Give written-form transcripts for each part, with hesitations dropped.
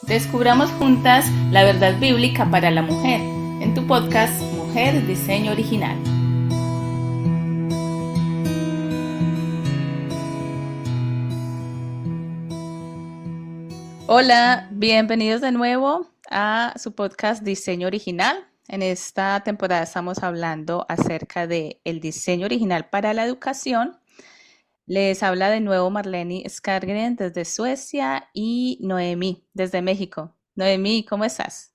Descubramos juntas la verdad bíblica para la mujer en tu podcast Mujer Diseño Original. Hola, bienvenidos de nuevo a su podcast Diseño Original. En esta temporada estamos hablando acerca de el diseño original para la educación. Les habla de nuevo Marlene Skargren desde Suecia y Noemí desde México. Noemí, ¿cómo estás?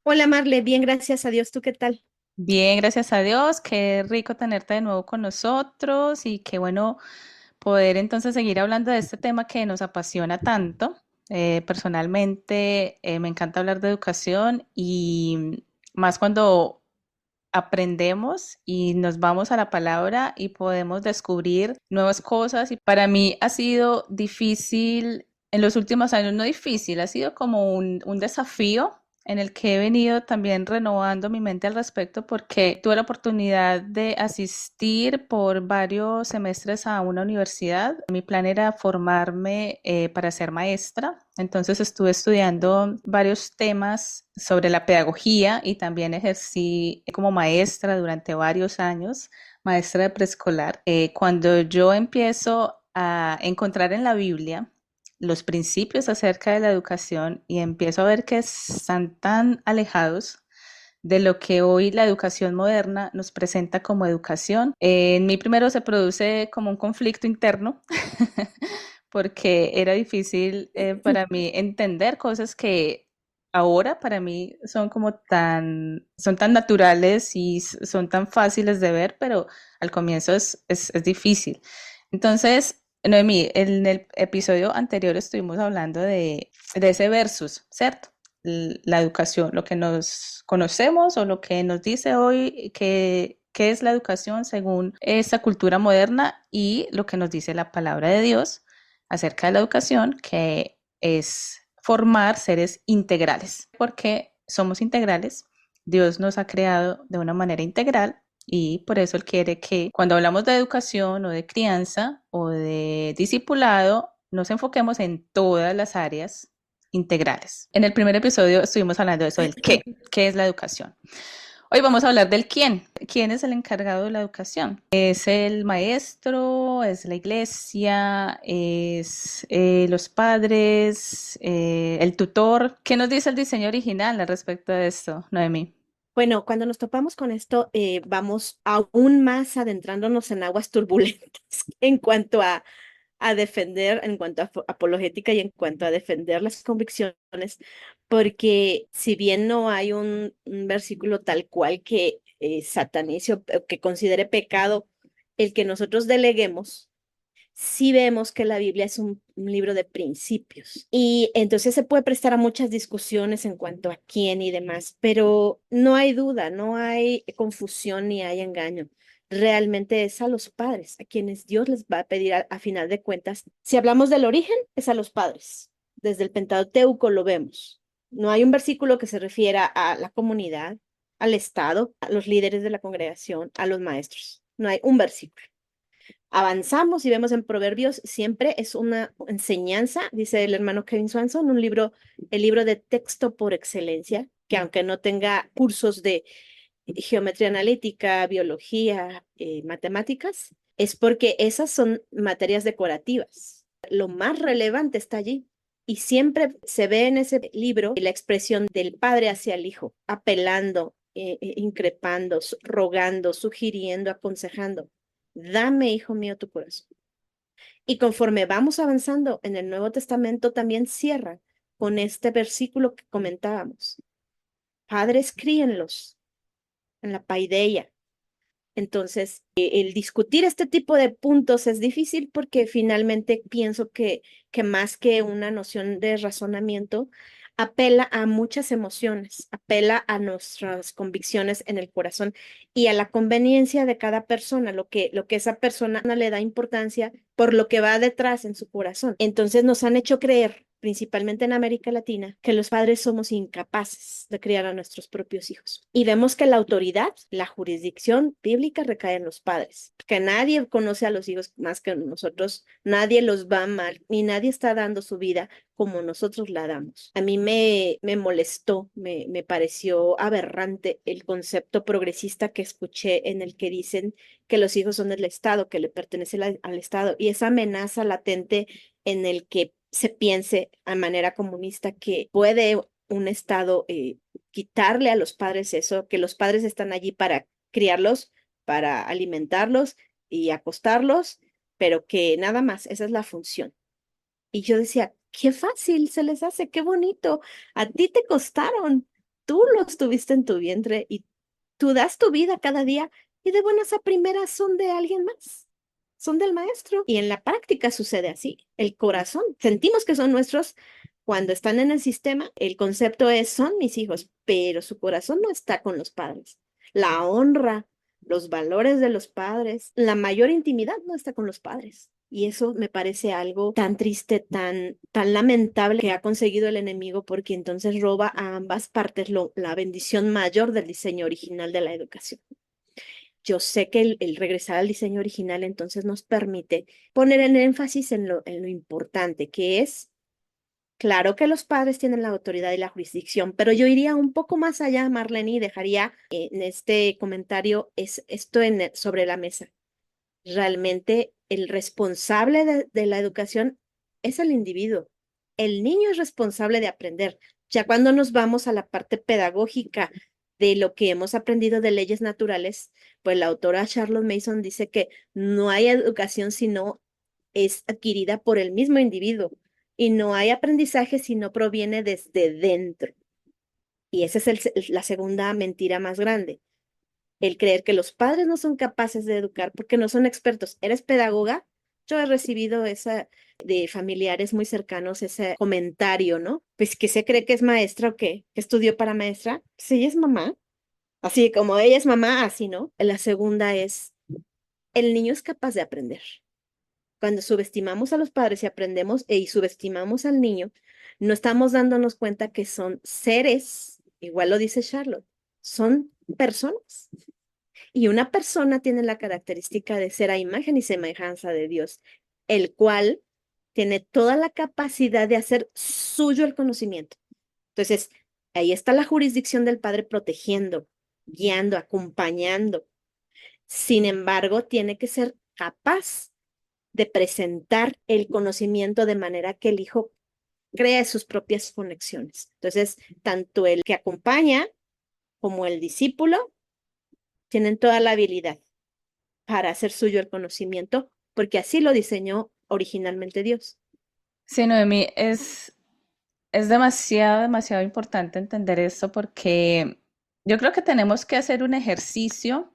Hola Marle, bien, gracias a Dios. ¿Tú qué tal? Bien, gracias a Dios. Qué rico tenerte de nuevo con nosotros y qué bueno poder entonces seguir hablando de este tema que nos apasiona tanto. Personalmente, me encanta hablar de educación y más cuando aprendemos y nos vamos a la palabra y podemos descubrir nuevas cosas. Y para mí ha sido difícil en los últimos años, no difícil, ha sido como un desafío en el que he venido también renovando mi mente al respecto porque tuve la oportunidad de asistir por varios semestres a una universidad. Mi plan era formarme para ser maestra, entonces estuve estudiando varios temas sobre la pedagogía y también ejercí como maestra durante varios años, maestra de preescolar. Cuando yo empiezo a encontrar en la Biblia los principios acerca de la educación y empiezo a ver que están tan alejados de lo que hoy la educación moderna nos presenta como educación. En mí primero se produce como un conflicto interno porque era difícil para mí entender cosas que ahora para mí son como son tan naturales y son tan fáciles de ver, pero al comienzo es difícil. Entonces, Noemí, en el episodio anterior estuvimos hablando de ese versus, ¿cierto? La educación, lo que nos conocemos o lo que nos dice hoy que es la educación según esta cultura moderna y lo que nos dice la palabra de Dios acerca de la educación, que es formar seres integrales, porque somos integrales, Dios nos ha creado de una manera integral y por eso Él quiere que cuando hablamos de educación o de crianza o de discipulado, nos enfoquemos en todas las áreas integrales. En el primer episodio estuvimos hablando de eso, del qué es la educación. Hoy vamos a hablar del quién. ¿Quién es el encargado de la educación? ¿Es el maestro? ¿Es la iglesia? ¿Es los padres? ¿El tutor? ¿Qué nos dice el diseño original al respecto de esto, Noemi? Bueno, cuando nos topamos con esto, vamos aún más adentrándonos en aguas turbulentas en cuanto a defender, en cuanto a apologética y en cuanto a defender las convicciones, porque si bien no hay un versículo tal cual que satanice o que considere pecado el que nosotros deleguemos, sí vemos que la Biblia es un libro de principios y entonces se puede prestar a muchas discusiones en cuanto a quién y demás, pero no hay duda, no hay confusión ni hay engaño. Realmente es a los padres, a quienes Dios les va a pedir a final de cuentas. Si hablamos del origen, es a los padres. Desde el Pentateuco lo vemos. No hay un versículo que se refiera a la comunidad, al Estado, a los líderes de la congregación, a los maestros. No hay un versículo. Avanzamos y vemos en Proverbios, siempre es una enseñanza, dice el hermano Kevin Swanson, un libro, el libro de texto por excelencia, que aunque no tenga cursos de geometría analítica, biología, matemáticas, es porque esas son materias decorativas. Lo más relevante está allí. Y siempre se ve en ese libro la expresión del padre hacia el hijo, apelando, increpando, rogando, sugiriendo, aconsejando. Dame, hijo mío, tu corazón. Y conforme vamos avanzando en el Nuevo Testamento, también cierra con este versículo que comentábamos. Padres, críenlos en la paideia. Entonces, el discutir este tipo de puntos es difícil porque finalmente pienso que más que una noción de razonamiento, apela a muchas emociones, apela a nuestras convicciones en el corazón y a la conveniencia de cada persona, lo que esa persona le da importancia por lo que va detrás en su corazón. Entonces nos han hecho creer principalmente en América Latina, que los padres somos incapaces de criar a nuestros propios hijos. Y vemos que la autoridad, la jurisdicción bíblica recae en los padres, que nadie conoce a los hijos más que nosotros, nadie los va a amar, ni nadie está dando su vida como nosotros la damos. A mí me molestó, me pareció aberrante el concepto progresista que escuché en el que dicen que los hijos son del Estado, que le pertenece al Estado, y esa amenaza latente en el que se piense a manera comunista que puede un Estado quitarle a los padres eso, que los padres están allí para criarlos, para alimentarlos y acostarlos, pero que nada más, esa es la función. Y yo decía, qué fácil se les hace, qué bonito, a ti te costaron, tú los tuviste en tu vientre y tú das tu vida cada día y de buenas a primeras son de alguien más, son del maestro. Y en la práctica sucede así, el corazón, sentimos que son nuestros cuando están en el sistema, el concepto es, son mis hijos, pero su corazón no está con los padres. La honra, los valores de los padres, la mayor intimidad no está con los padres. Y eso me parece algo tan triste, tan lamentable que ha conseguido el enemigo, porque entonces roba a ambas partes la bendición mayor del diseño original de la educación. Yo sé que el regresar al diseño original entonces nos permite poner el énfasis en lo importante, que es, claro que los padres tienen la autoridad y la jurisdicción, pero yo iría un poco más allá, Marlene, y dejaría en este comentario esto sobre la mesa. Realmente el responsable de la educación es el individuo. El niño es responsable de aprender. Ya cuando nos vamos a la parte pedagógica de lo que hemos aprendido de leyes naturales, pues la autora Charlotte Mason dice que no hay educación si no es adquirida por el mismo individuo y no hay aprendizaje si no proviene desde dentro. Y esa es la segunda mentira más grande, el creer que los padres no son capaces de educar porque no son expertos. ¿Eres pedagoga? Yo he recibido esa de familiares muy cercanos, ese comentario, ¿no? Pues que se cree que es maestra o qué, que estudió para maestra. Pues ella es mamá. Así como ella es mamá, así, ¿no? La segunda es, el niño es capaz de aprender. Cuando subestimamos a los padres y aprendemos y subestimamos al niño, no estamos dándonos cuenta que son seres, igual lo dice Charlotte, son personas. Y una persona tiene la característica de ser a imagen y semejanza de Dios, el cual tiene toda la capacidad de hacer suyo el conocimiento. Entonces, ahí está la jurisdicción del Padre protegiendo, guiando, acompañando. Sin embargo, tiene que ser capaz de presentar el conocimiento de manera que el hijo crea sus propias conexiones. Entonces, tanto el que acompaña como el discípulo tienen toda la habilidad para hacer suyo el conocimiento, porque así lo diseñó originalmente Dios. Sí, Noemí, es demasiado, demasiado importante entender esto porque yo creo que tenemos que hacer un ejercicio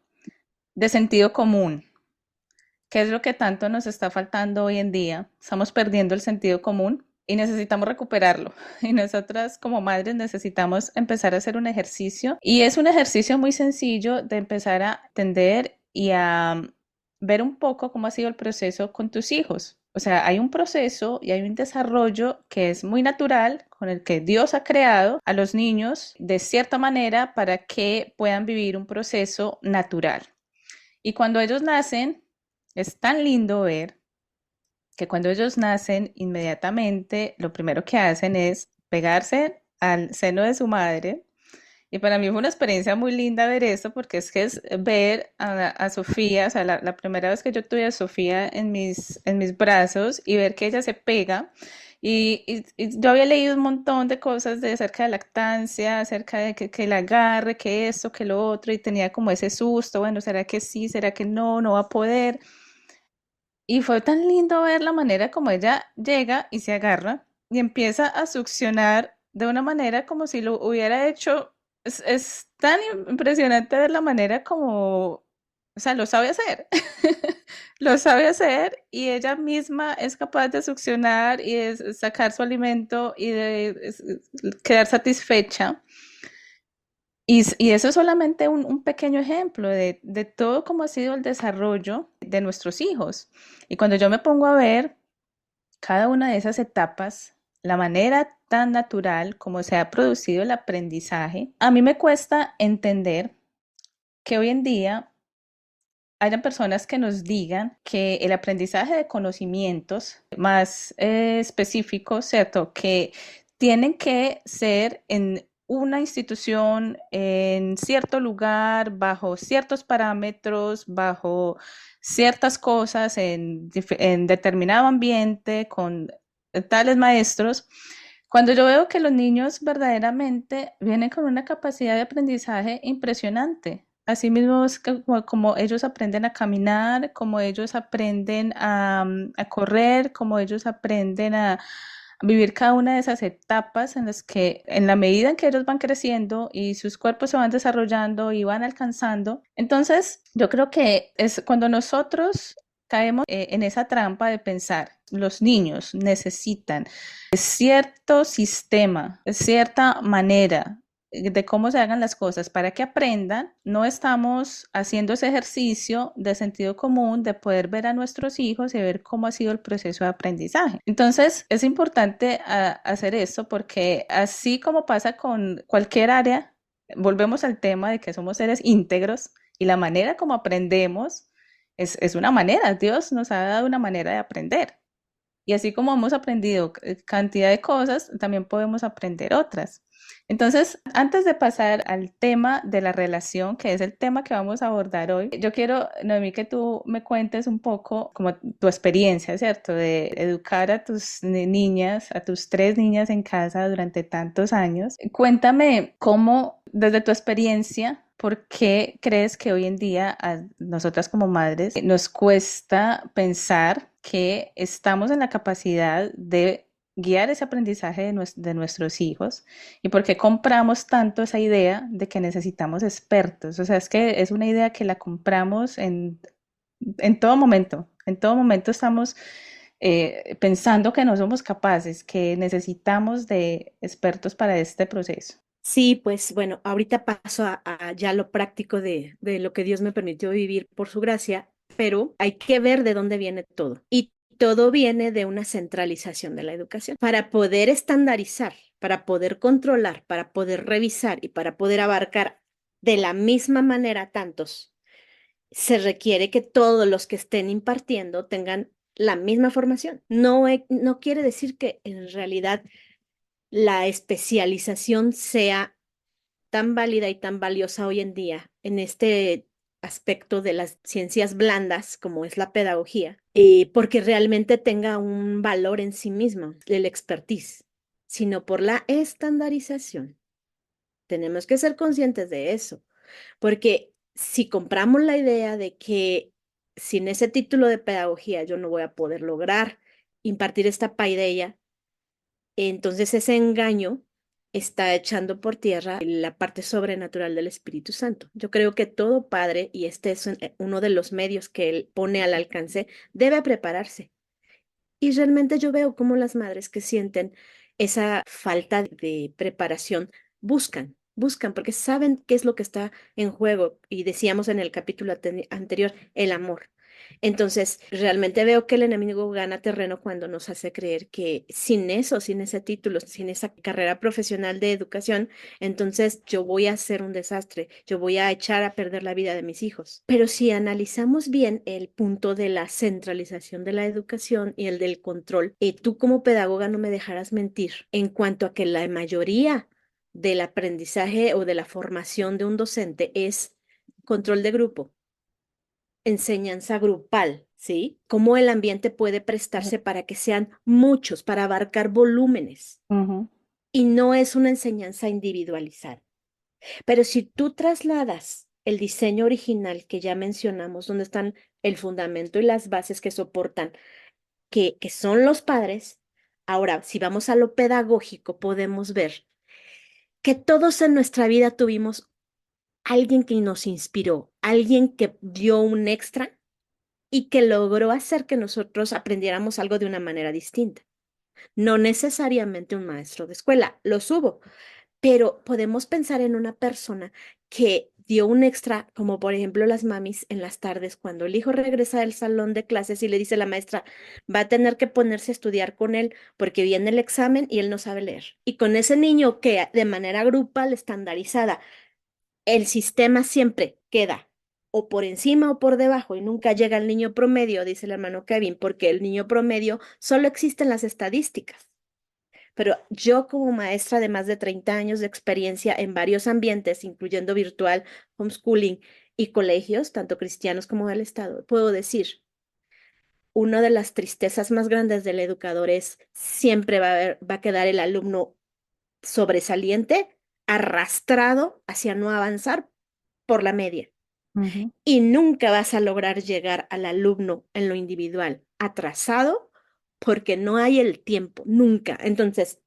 de sentido común, que es lo que tanto nos está faltando hoy en día. Estamos perdiendo el sentido común y necesitamos recuperarlo. Y nosotras como madres necesitamos empezar a hacer un ejercicio. Y es un ejercicio muy sencillo de empezar a entender y a ver un poco cómo ha sido el proceso con tus hijos. O sea, hay un proceso y hay un desarrollo que es muy natural, con el que Dios ha creado a los niños de cierta manera para que puedan vivir un proceso natural. Y cuando ellos nacen, es tan lindo ver que cuando ellos nacen, inmediatamente lo primero que hacen es pegarse al seno de su madre. Y para mí fue una experiencia muy linda ver eso, porque es que es ver a Sofía, o sea, la primera vez que yo tuve a Sofía en mis brazos y ver que ella se pega. Y yo había leído un montón de cosas acerca de lactancia, acerca de que el agarre, que esto, que lo otro, y tenía como ese susto, bueno, ¿será que sí? ¿Será que no? ¿No va a poder? Y fue tan lindo ver la manera como ella llega y se agarra y empieza a succionar de una manera como si lo hubiera hecho. Es tan impresionante ver la manera como, o sea, lo sabe hacer. Lo sabe hacer y ella misma es capaz de succionar y de sacar su alimento y de quedar satisfecha. Y eso es solamente un pequeño ejemplo de todo cómo ha sido el desarrollo de nuestros hijos. Y cuando yo me pongo a ver cada una de esas etapas, la manera tan natural como se ha producido el aprendizaje, a mí me cuesta entender que hoy en día hayan personas que nos digan que el aprendizaje de conocimientos más específicos, ¿cierto? Que tienen que ser en una institución, en cierto lugar, bajo ciertos parámetros, bajo ciertas cosas, en determinado ambiente, con tales maestros. Cuando yo veo que los niños verdaderamente vienen con una capacidad de aprendizaje impresionante. Asimismo, es como ellos aprenden a caminar, como ellos aprenden a correr, como ellos aprenden a vivir cada una de esas etapas en las que, en la medida en que ellos van creciendo y sus cuerpos se van desarrollando y van alcanzando, entonces yo creo que es cuando nosotros caemos en esa trampa de pensar, los niños necesitan cierto sistema, cierta manera de cómo se hagan las cosas para que aprendan, no estamos haciendo ese ejercicio de sentido común de poder ver a nuestros hijos y ver cómo ha sido el proceso de aprendizaje. Entonces, es importante hacer eso porque así como pasa con cualquier área, volvemos al tema de que somos seres íntegros y la manera como aprendemos es una manera, Dios nos ha dado una manera de aprender. Y así como hemos aprendido cantidad de cosas, también podemos aprender otras. Entonces, antes de pasar al tema de la relación, que es el tema que vamos a abordar hoy, yo quiero, Noemí, que tú me cuentes un poco como tu experiencia, ¿cierto? De educar a tus niñas, a tus tres niñas en casa durante tantos años. Cuéntame cómo, desde tu experiencia, ¿por qué crees que hoy en día a nosotras como madres nos cuesta pensar que estamos en la capacidad de guiar ese aprendizaje de nuestros hijos y por qué compramos tanto esa idea de que necesitamos expertos? O sea, es que es una idea que la compramos en todo momento. En todo momento estamos pensando que no somos capaces, que necesitamos de expertos para este proceso. Sí, pues bueno, ahorita paso a ya lo práctico de lo que Dios me permitió vivir por su gracia, pero hay que ver de dónde viene todo. Y todo viene de una centralización de la educación. Para poder estandarizar, para poder controlar, para poder revisar y para poder abarcar de la misma manera tantos, se requiere que todos los que estén impartiendo tengan la misma formación. No, no quiere decir que en realidad la especialización sea tan válida y tan valiosa hoy en día en este aspecto de las ciencias blandas como es la pedagogía, porque realmente tenga un valor en sí mismo, el expertise, sino por la estandarización. Tenemos que ser conscientes de eso, porque si compramos la idea de que sin ese título de pedagogía yo no voy a poder lograr impartir esta paideia, entonces ese engaño está echando por tierra la parte sobrenatural del Espíritu Santo. Yo creo que todo padre, y este es uno de los medios que él pone al alcance, debe prepararse. Y realmente yo veo cómo las madres que sienten esa falta de preparación buscan, porque saben qué es lo que está en juego. Y decíamos en el capítulo anterior, el amor. Entonces, realmente veo que el enemigo gana terreno cuando nos hace creer que sin eso, sin ese título, sin esa carrera profesional de educación, entonces yo voy a hacer un desastre, yo voy a echar a perder la vida de mis hijos. Pero si analizamos bien el punto de la centralización de la educación y el del control, tú como pedagoga no me dejarás mentir en cuanto a que la mayoría del aprendizaje o de la formación de un docente es control de grupo, enseñanza grupal, ¿sí? Cómo el ambiente puede prestarse para que sean muchos, para abarcar volúmenes. Ujú. Y no es una enseñanza individualizada. Pero si tú trasladas el diseño original que ya mencionamos, donde están el fundamento y las bases que soportan, que son los padres, ahora, si vamos a lo pedagógico, podemos ver que todos en nuestra vida tuvimos alguien que nos inspiró, alguien que dio un extra y que logró hacer que nosotros aprendiéramos algo de una manera distinta. No necesariamente un maestro de escuela, los hubo, pero podemos pensar en una persona que dio un extra, como por ejemplo las mamis en las tardes, cuando el hijo regresa del salón de clases y le dice la maestra, va a tener que ponerse a estudiar con él porque viene el examen y él no sabe leer. Y con ese niño que de manera grupal, estandarizada, el sistema siempre queda o por encima o por debajo y nunca llega al niño promedio, dice el hermano Kevin, porque el niño promedio solo existe en las estadísticas. Pero yo como maestra de más de 30 años de experiencia en varios ambientes, incluyendo virtual, homeschooling y colegios, tanto cristianos como del Estado, puedo decir, una de las tristezas más grandes del educador es siempre va a quedar el alumno sobresaliente, arrastrado hacia no avanzar por la media. Ujú. Y nunca vas a lograr llegar al alumno en lo individual atrasado porque no hay el tiempo, nunca. Entonces,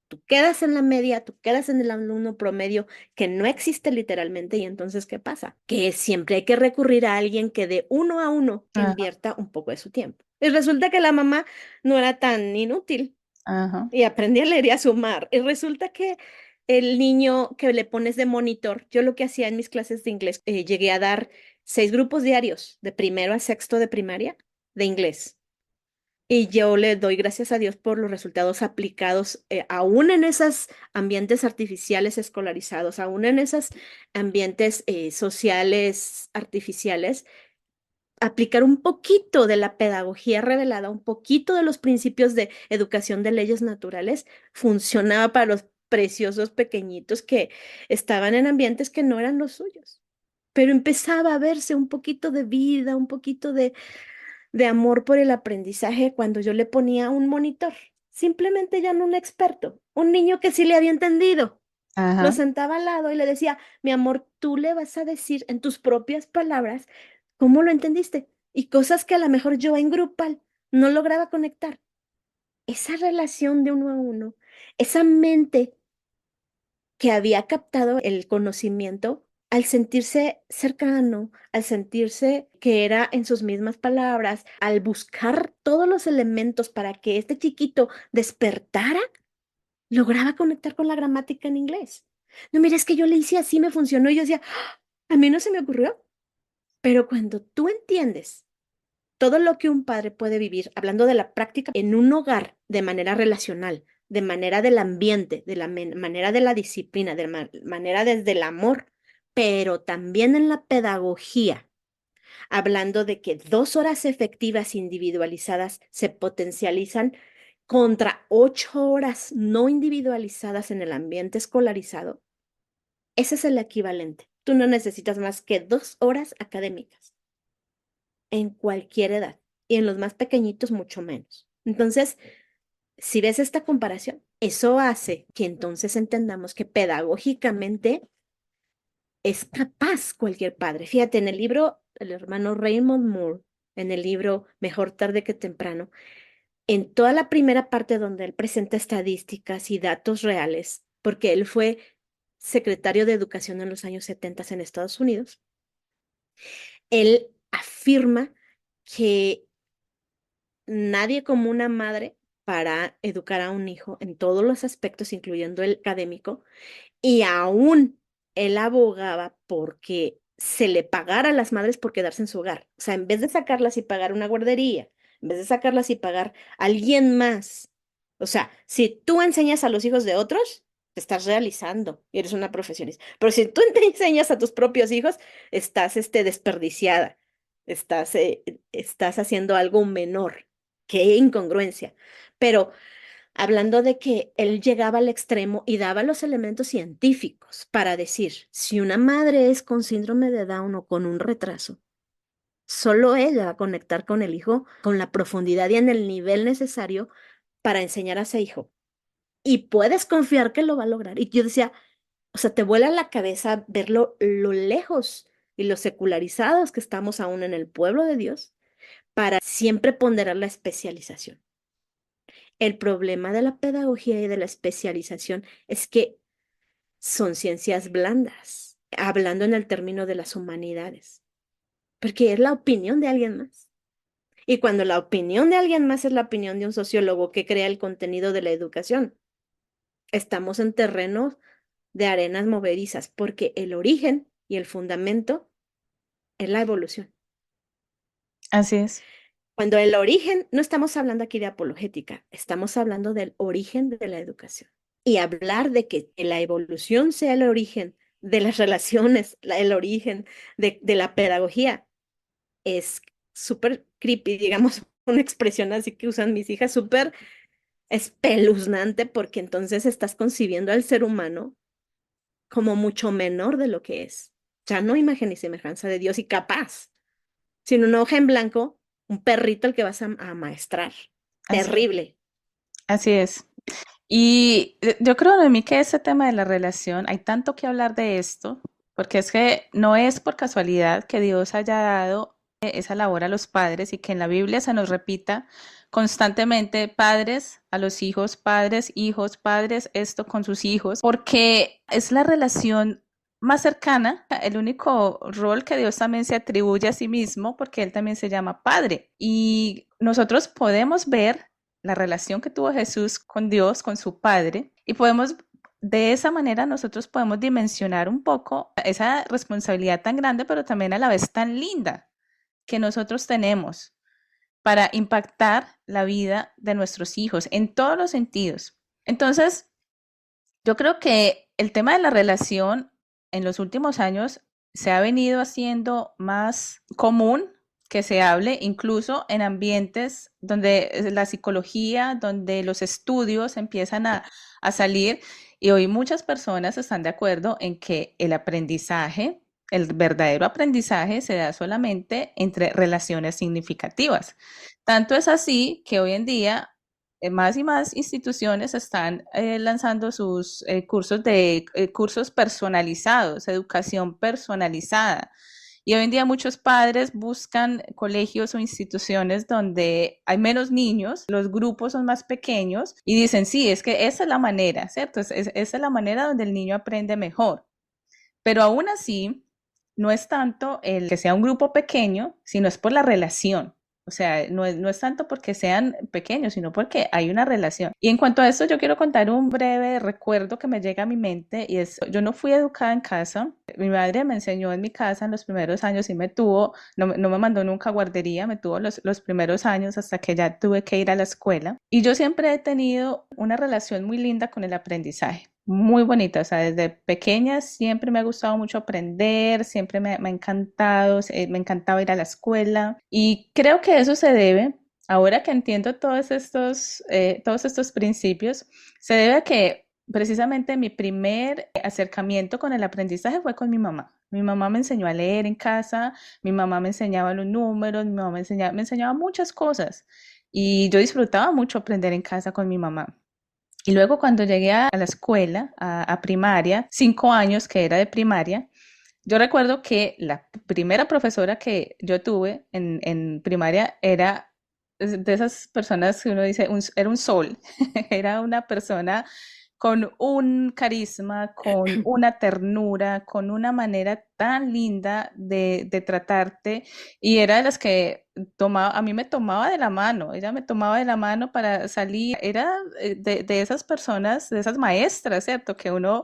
tú quedas en la media, tú quedas en el alumno promedio que no existe literalmente y entonces, ¿qué pasa? Que siempre hay que recurrir a alguien que de uno a uno Ajá, invierta un poco de su tiempo. Y resulta que la mamá no era tan inútil ajá. y aprendí a leer y a sumar. Y resulta que el niño que le pones de monitor, yo lo que hacía en mis clases de inglés, llegué a dar 6 grupos diarios, de primero a sexto de primaria, de inglés. Y yo le doy gracias a Dios por los resultados aplicados, aún en esos ambientes artificiales escolarizados, aún en esos ambientes sociales artificiales, aplicar un poquito de la pedagogía revelada, un poquito de los principios de educación de leyes naturales, funcionaba para los preciosos pequeñitos que estaban en ambientes que no eran los suyos. Pero empezaba a verse un poquito de vida, un poquito de amor por el aprendizaje cuando yo le ponía un monitor, simplemente ya no un experto, un niño que sí le había entendido. Lo Ajá. sentaba al lado y le decía, mi amor, tú le vas a decir en tus propias palabras cómo lo entendiste y cosas que a lo mejor yo en grupal no lograba conectar. Esa relación de uno a uno, esa mente que había captado el conocimiento al sentirse cercano, al sentirse que era en sus mismas palabras, al buscar todos los elementos para que este chiquito despertara, lograba conectar con la gramática en inglés. No, mira, es que yo le hice así, me funcionó y yo decía, "Ah, a mí no se me ocurrió". Pero cuando tú entiendes todo lo que un padre puede vivir, hablando de la práctica en un hogar de manera relacional, de manera del ambiente, de la manera de la disciplina, de manera desde el amor, pero también en la pedagogía, hablando de que 2 horas efectivas individualizadas se potencializan contra 8 horas no individualizadas en el ambiente escolarizado, ese es el equivalente. Tú no necesitas más que 2 horas académicas en cualquier edad y en los más pequeñitos mucho menos. Entonces, si ves esta comparación, eso hace que entonces entendamos que pedagógicamente es capaz cualquier padre. Fíjate, en el libro, el hermano Raymond Moore, en el libro Mejor tarde que temprano, en toda la primera parte donde él presenta estadísticas y datos reales, porque él fue secretario de Educación en los años 70 en Estados Unidos, él afirma que nadie como una madre para educar a un hijo en todos los aspectos, incluyendo el académico, y aún él abogaba porque se le pagara a las madres por quedarse en su hogar. O sea, en vez de sacarlas y pagar una guardería, en vez de sacarlas y pagar a alguien más. O sea, si tú enseñas a los hijos de otros, te estás realizando y eres una profesionista. Pero si tú te enseñas a tus propios hijos, estás desperdiciada. Estás haciendo algo menor. Qué incongruencia. Pero hablando de que él llegaba al extremo y daba los elementos científicos para decir, si una madre es con síndrome de Down o con un retraso, solo ella va a conectar con el hijo con la profundidad y en el nivel necesario para enseñar a ese hijo. Y puedes confiar que lo va a lograr. Y yo decía, o sea, te vuela la cabeza ver lo lejos y lo secularizados que estamos aún en el pueblo de Dios para siempre ponderar la especialización. El problema de la pedagogía y de la especialización es que son ciencias blandas, hablando en el término de las humanidades, porque es la opinión de alguien más. Y cuando la opinión de alguien más es la opinión de un sociólogo que crea el contenido de la educación, estamos en terrenos de arenas movedizas, porque el origen y el fundamento es la evolución. Así es, Cuando el origen, no estamos hablando aquí de apologética, estamos hablando del origen de la educación. Y hablar de que la evolución sea el origen de las relaciones, el origen de la pedagogía, es súper creepy, digamos, una expresión así que usan mis hijas, súper espeluznante, porque entonces estás concibiendo al ser humano como mucho menor de lo que es. Ya no imagen y semejanza de Dios y capaz, sino una hoja en blanco, un perrito al que vas a amaestrar. así, Terrible. así es. Y yo creo, Noemí, que ese tema de la relación, hay tanto que hablar de esto, porque es que no es por casualidad que Dios haya dado esa labor a los padres y que en la Biblia se nos repita constantemente padres a los hijos, padres, esto con sus hijos, porque es la relación más cercana, el único rol que Dios también se atribuye a sí mismo, porque Él también se llama Padre. Y nosotros podemos ver la relación que tuvo Jesús con Dios, con su Padre, y podemos, de esa manera nosotros podemos dimensionar un poco esa responsabilidad tan grande, pero también a la vez tan linda que nosotros tenemos para impactar la vida de nuestros hijos en todos los sentidos. Entonces, yo creo que el tema de la relación en los últimos años se ha venido haciendo más común que se hable, incluso en ambientes donde la psicología, donde los estudios empiezan a salir y hoy muchas personas están de acuerdo en que el aprendizaje, el verdadero aprendizaje se da solamente entre relaciones significativas. Tanto es así que hoy en día más y más instituciones están lanzando sus cursos personalizados, educación personalizada. Y hoy en día muchos padres buscan colegios o instituciones donde hay menos niños, los grupos son más pequeños y dicen, sí, es que esa es la manera, ¿cierto? Esa es la manera donde el niño aprende mejor. Pero aún así, no es tanto el que sea un grupo pequeño, sino es por la relación. O sea, no es tanto porque sean pequeños, sino porque hay una relación. Y en cuanto a esto, yo quiero contar un breve recuerdo que me llega a mi mente y es, yo no fui educada en casa. Mi madre me enseñó en mi casa en los primeros años y me tuvo, no me mandó nunca a guardería, me tuvo los primeros años hasta que ya tuve que ir a la escuela. Y yo siempre he tenido una relación muy linda con el aprendizaje muy bonita, o sea, desde pequeña siempre me ha gustado mucho aprender, siempre me ha encantado, me encantaba ir a la escuela y creo que eso se debe, ahora que entiendo todos estos principios, se debe a que precisamente mi primer acercamiento con el aprendizaje fue con mi mamá. Mi mamá me enseñó a leer en casa, mi mamá me enseñaba los números, mi mamá me enseñaba muchas cosas y yo disfrutaba mucho aprender en casa con mi mamá. Y luego cuando llegué a la escuela, a primaria, 5 años que era de primaria, yo recuerdo que la primera profesora que yo tuve en primaria era de esas personas que uno dice, era un sol, era una persona con un carisma, con una ternura, con una manera tan linda de tratarte y era de las que a mí me tomaba de la mano, ella me tomaba de la mano para salir, era de esas personas, de esas maestras, ¿cierto? Que uno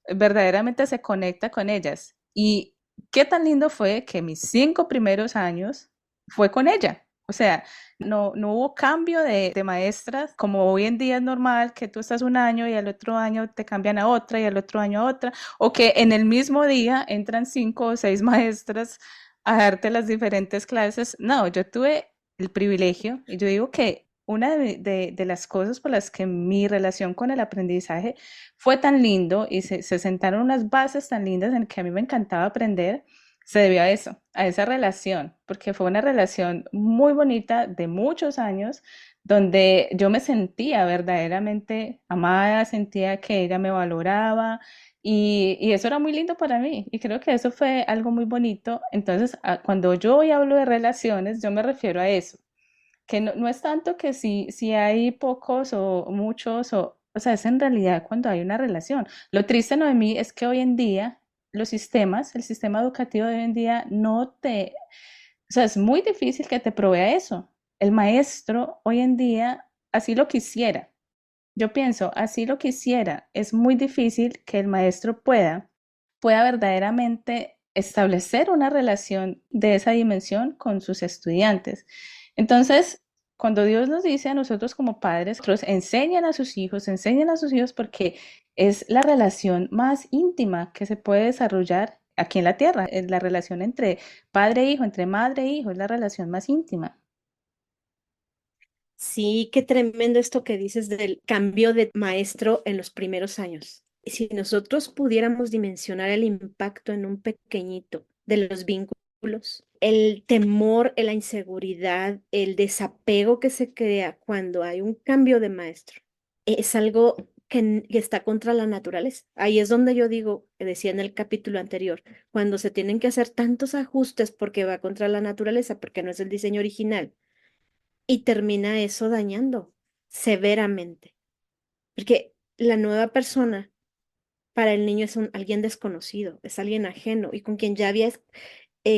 verdaderamente se conecta con ellas. Y qué tan lindo fue que mis 5 primeros años fue con ella. O sea, no hubo cambio de maestras, como hoy en día es normal que tú estás un año y al otro año te cambian a otra y al otro año a otra, o que en el mismo día entran 5 o 6 maestras a darte las diferentes clases. No, yo tuve el privilegio y yo digo que una de las cosas por las que mi relación con el aprendizaje fue tan lindo y se sentaron unas bases tan lindas en que a mí me encantaba aprender, se debió a eso, a esa relación, porque fue una relación muy bonita de muchos años, donde yo me sentía verdaderamente amada, sentía que ella me valoraba y eso era muy lindo para mí y creo que eso fue algo muy bonito. Entonces, cuando yo hoy hablo de relaciones, yo me refiero a eso, que no es tanto que si hay pocos o muchos, o sea, es en realidad cuando hay una relación. Lo triste, Noemí, es que hoy en día el sistema educativo de hoy en día o sea, es muy difícil que te provea eso. El maestro hoy en día así lo quisiera. Yo pienso, así lo quisiera. Es muy difícil que el maestro pueda verdaderamente establecer una relación de esa dimensión con sus estudiantes. Entonces, cuando Dios nos dice a nosotros como padres, nosotros enseñen a sus hijos porque es la relación más íntima que se puede desarrollar aquí en la tierra. Es la relación entre padre e hijo, entre madre e hijo, es la relación más íntima. Sí, qué tremendo esto que dices del cambio de maestro en los primeros años. Si nosotros pudiéramos dimensionar el impacto en un pequeñito de los vínculos, el temor, la inseguridad, el desapego que se crea cuando hay un cambio de maestro, es algo que está contra la naturaleza. Ahí es donde yo digo, decía en el capítulo anterior, cuando se tienen que hacer tantos ajustes porque va contra la naturaleza, porque no es el diseño original y termina eso dañando severamente, porque la nueva persona para el niño es alguien desconocido, es alguien ajeno y con quien ya habías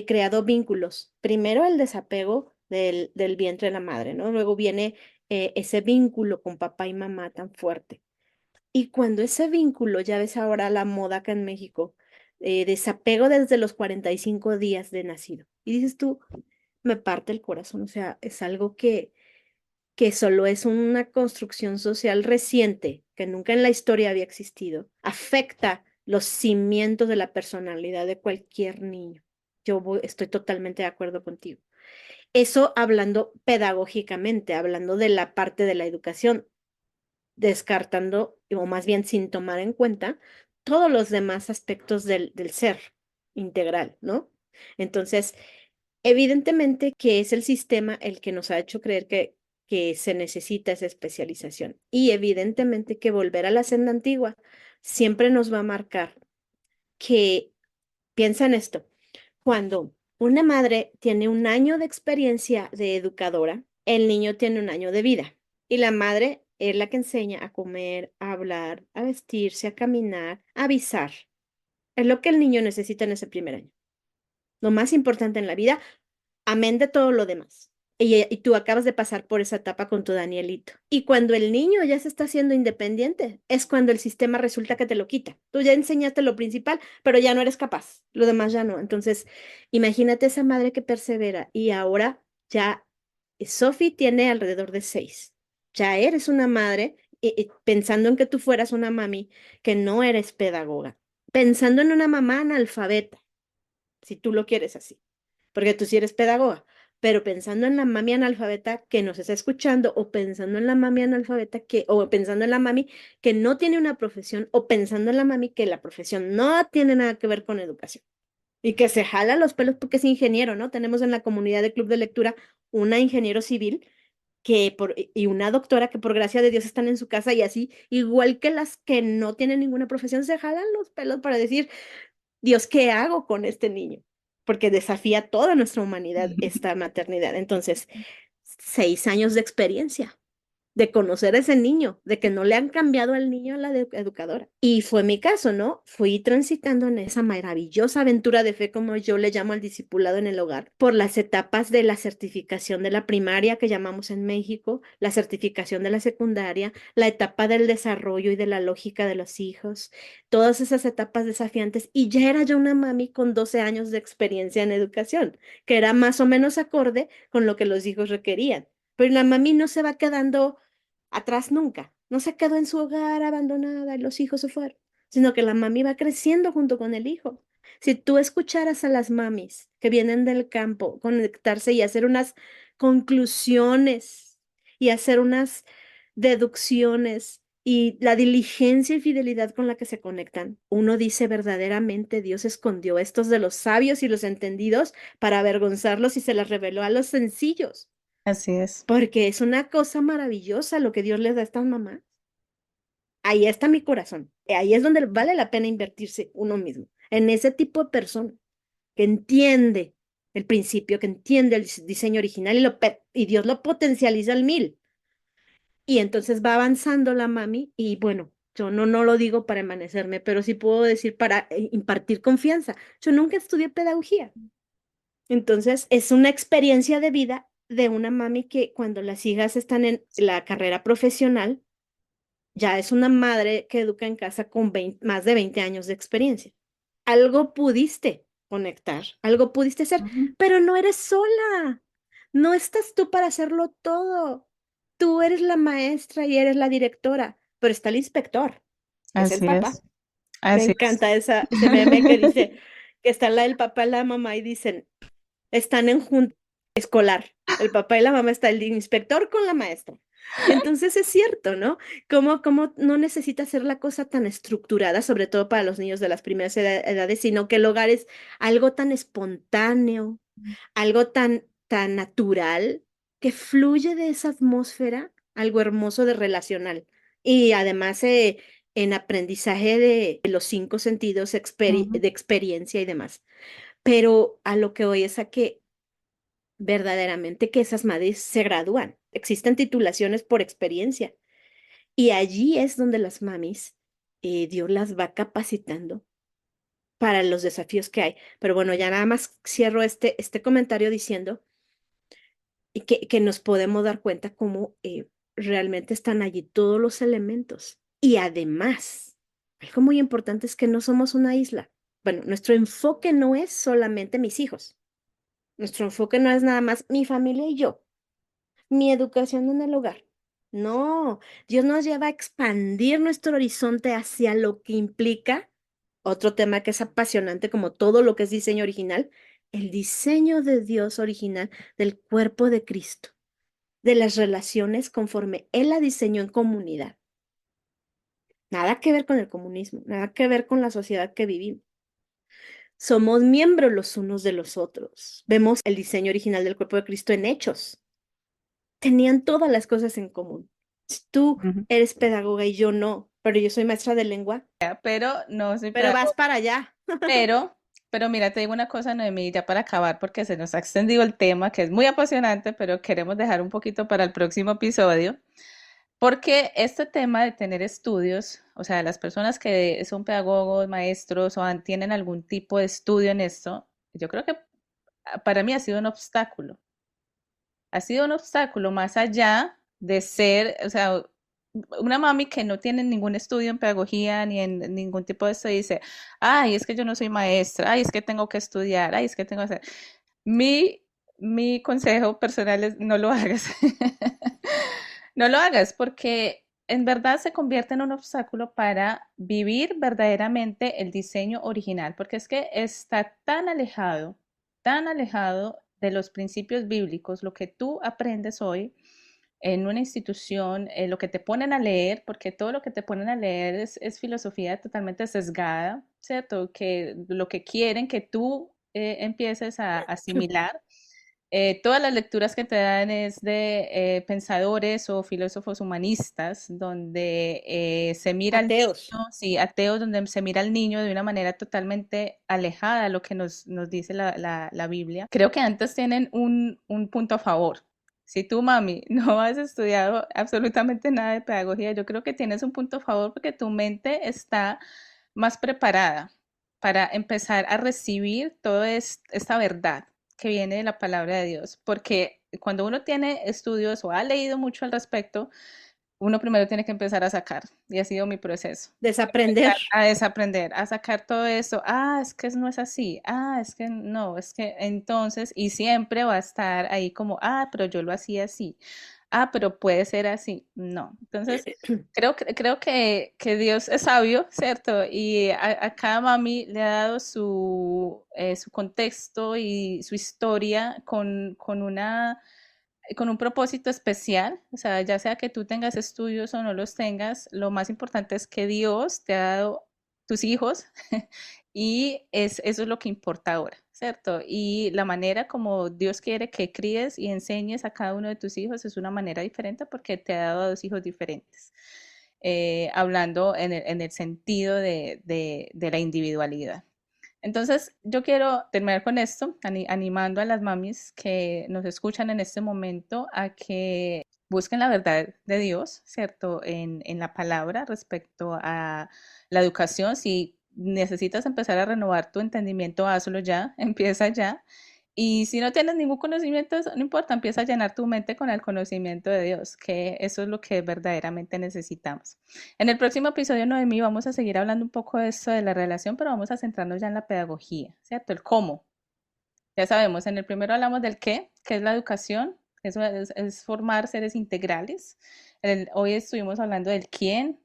creado vínculos. Primero el desapego del vientre de la madre, ¿no? Luego viene ese vínculo con papá y mamá tan fuerte. Y cuando ese vínculo, ya ves ahora la moda acá en México, desapego desde los 45 días de nacido. Y dices tú, me parte el corazón, o sea, es algo que solo es una construcción social reciente, que nunca en la historia había existido, afecta los cimientos de la personalidad de cualquier niño. Estoy totalmente de acuerdo contigo. Eso hablando pedagógicamente, hablando de la parte de la educación, descartando, o más bien sin tomar en cuenta, todos los demás aspectos del ser integral, ¿no? Entonces, evidentemente que es el sistema el que nos ha hecho creer que se necesita esa especialización. Y evidentemente que volver a la senda antigua siempre nos va a marcar que, piensa en esto, cuando una madre tiene un año de experiencia de educadora, el niño tiene un año de vida. Y la madre es la que enseña a comer, a hablar, a vestirse, a caminar, a avisar. Es lo que el niño necesita en ese primer año. Lo más importante en la vida, amén de todo lo demás. Y tú acabas de pasar por esa etapa con tu Danielito. Y cuando el niño ya se está haciendo independiente, es cuando el sistema resulta que te lo quita. Tú ya enseñaste lo principal, pero ya no eres capaz. Lo demás ya no. Entonces, imagínate esa madre que persevera. Y ahora ya Sophie tiene alrededor de 6. Ya eres una madre, pensando en que tú fueras una mami que no eres pedagoga. Pensando en una mamá analfabeta, si tú lo quieres así porque tú sí eres pedagoga, pero pensando en la mami analfabeta que nos está escuchando, o pensando en la mami analfabeta o pensando en la mami que no tiene una profesión, o pensando en la mami que la profesión no tiene nada que ver con educación y que se jala los pelos porque es ingeniero, ¿no? Tenemos en la comunidad de club de lectura una ingeniero civil y una doctora que por gracia de Dios están en su casa y así, igual que las que no tienen ninguna profesión, se jalan los pelos para decir, Dios, ¿qué hago con este niño? Porque desafía toda nuestra humanidad esta maternidad. Entonces, 6 años de experiencia, de conocer a ese niño, de que no le han cambiado al niño a la educadora. Y fue mi caso, ¿no? Fui transitando en esa maravillosa aventura de fe, como yo le llamo al discipulado en el hogar, por las etapas de la certificación de la primaria que llamamos en México, la certificación de la secundaria, la etapa del desarrollo y de la lógica de los hijos, todas esas etapas desafiantes. Y ya era yo una mami con 12 años de experiencia en educación, que era más o menos acorde con lo que los hijos requerían. Pero la mami no se va quedando atrás nunca. No se quedó en su hogar abandonada y los hijos se fueron, sino que la mami va creciendo junto con el hijo. Si tú escucharas a las mamis que vienen del campo, conectarse y hacer unas conclusiones y hacer unas deducciones y la diligencia y fidelidad con la que se conectan, uno dice verdaderamente Dios escondió estos de los sabios y los entendidos para avergonzarlos y se las reveló a los sencillos. Así es. Porque es una cosa maravillosa lo que Dios les da a estas mamás. Ahí está mi corazón. Ahí es donde vale la pena invertirse uno mismo, en ese tipo de persona que entiende el principio, que entiende el diseño original y Dios lo potencializa al 1000. Y entonces va avanzando la mami y bueno, yo no lo digo para envanecerme, pero sí puedo decir para impartir confianza. Yo nunca estudié pedagogía. Entonces, es una experiencia de vida de una mami que cuando las hijas están en la carrera profesional, ya es una madre que educa en casa con más de 20 años de experiencia. Algo pudiste. conectar, algo pudiste hacer, Ujú. pero no eres sola. No estás tú para hacerlo todo. Tú eres la maestra y eres la directora, pero está el inspector, que es el Así es, papá. Me así es. encanta ese meme que dice que está el papá y la mamá y dicen, están en junta escolar. El papá y la mamá está el inspector con la maestra. Y entonces es cierto, ¿no? Cómo no necesita ser la cosa tan estructurada, sobre todo para los niños de las primeras edades, sino que el hogar es algo tan espontáneo, algo tan natural, que fluye de esa atmósfera, algo hermoso de relacional. Y además en aprendizaje de los cinco sentidos, Ujú, de experiencia y demás. Pero a lo que voy es a que verdaderamente que esas madres se gradúan. Existen titulaciones por experiencia. Y allí es donde las mamis, Dios las va capacitando para los desafíos que hay. Pero bueno, ya nada más cierro este comentario diciendo que nos podemos dar cuenta cómo realmente están allí todos los elementos. Y además, algo muy importante es que no somos una isla. Bueno, nuestro enfoque no es solamente mis hijos. Nuestro enfoque no es nada más mi familia y yo, mi educación en el hogar. No, Dios nos lleva a expandir nuestro horizonte hacia lo que implica otro tema que es apasionante como todo lo que es diseño original, el diseño de Dios original del cuerpo de Cristo, de las relaciones conforme Él la diseñó en comunidad. Nada que ver con el comunismo, nada que ver con la sociedad que vivimos. Somos miembros los unos de los otros. Vemos el diseño original del cuerpo de Cristo en hechos. Tenían todas las cosas en común. Si tú ujú. eres pedagoga y yo no, pero yo soy maestra de lengua, Pero no soy pero vas pedagoga. para allá. Pero, pero mira, te digo una cosa, Noemí, ya para acabar, porque se nos ha extendido el tema, que es muy apasionante, pero queremos dejar un poquito para el próximo episodio, porque este tema de tener estudios, o sea, las personas que son pedagogos, maestros o tienen algún tipo de estudio en esto, yo creo que para mí ha sido un obstáculo más allá de ser, o sea, una mami que no tiene ningún estudio en pedagogía ni en ningún tipo de esto dice, ay, es que yo no soy maestra, ay, es que tengo que estudiar, ay, es que tengo que hacer. Mi, mi consejo personal es no lo hagas. No lo hagas porque en verdad se convierte en un obstáculo para vivir verdaderamente el diseño original, porque es que está tan alejado de los principios bíblicos, lo que tú aprendes hoy en una institución, lo que te ponen a leer, porque todo lo que te ponen a leer es filosofía totalmente sesgada, ¿cierto? Que lo que quieren que tú empieces a asimilar todas las lecturas que te dan es de pensadores o filósofos humanistas, donde se mira al Ateos. niño, sí, ateos, donde se mira al niño de una manera totalmente alejada de lo que nos dice la Biblia. Creo que antes tienen un punto a favor. Si tú, mami, no has estudiado absolutamente nada de pedagogía, yo creo que tienes un punto a favor porque tu mente está más preparada para empezar a recibir toda esta verdad que viene de la palabra de Dios, porque cuando uno tiene estudios o ha leído mucho al respecto, uno primero tiene que empezar a sacar, y ha sido mi proceso. Desaprender. Empezar a desaprender, a sacar todo eso. Ah, es que no es así. Ah, es que no, es que entonces, y siempre va a estar ahí como, ah, pero yo lo hacía así. Ah, pero puede ser así. No. Entonces, creo que Dios es sabio, ¿cierto? Y a cada mami le ha dado su contexto y su historia con un propósito especial, o sea, ya sea que tú tengas estudios o no los tengas, lo más importante es que Dios te ha dado tus hijos y eso es lo que importa ahora, ¿cierto? Y la manera como Dios quiere que críes y enseñes a cada uno de tus hijos es una manera diferente porque te ha dado dos hijos diferentes. Hablando en el sentido de la individualidad. Entonces, yo quiero terminar con esto, animando a las mamis que nos escuchan en este momento a que busquen la verdad de Dios, ¿cierto? En la palabra respecto a la educación. Si necesitas empezar a renovar tu entendimiento, hazlo ya, empieza ya. Y si no tienes ningún conocimiento, no importa, empieza a llenar tu mente con el conocimiento de Dios, que eso es lo que verdaderamente necesitamos. En el próximo episodio, Noemí, vamos a seguir hablando un poco de esto de la relación, pero vamos a centrarnos ya en la pedagogía, ¿cierto? El cómo. Ya sabemos, en el primero hablamos del qué, que es la educación, eso es formar seres integrales. Hoy estuvimos hablando del quién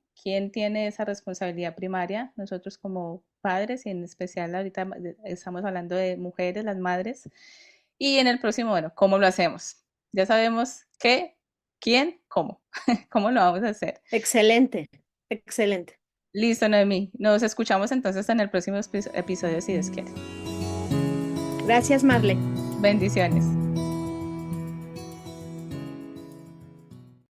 tiene esa responsabilidad primaria, nosotros como padres, y en especial ahorita estamos hablando de mujeres, las madres. Y en el próximo, bueno, ¿cómo lo hacemos? Ya sabemos qué, quién, cómo. ¿Cómo lo vamos a hacer? Excelente, excelente. Listo, Noemí. Nos escuchamos entonces en el próximo episodio, si Dios quiere. Gracias, Marle. Bendiciones.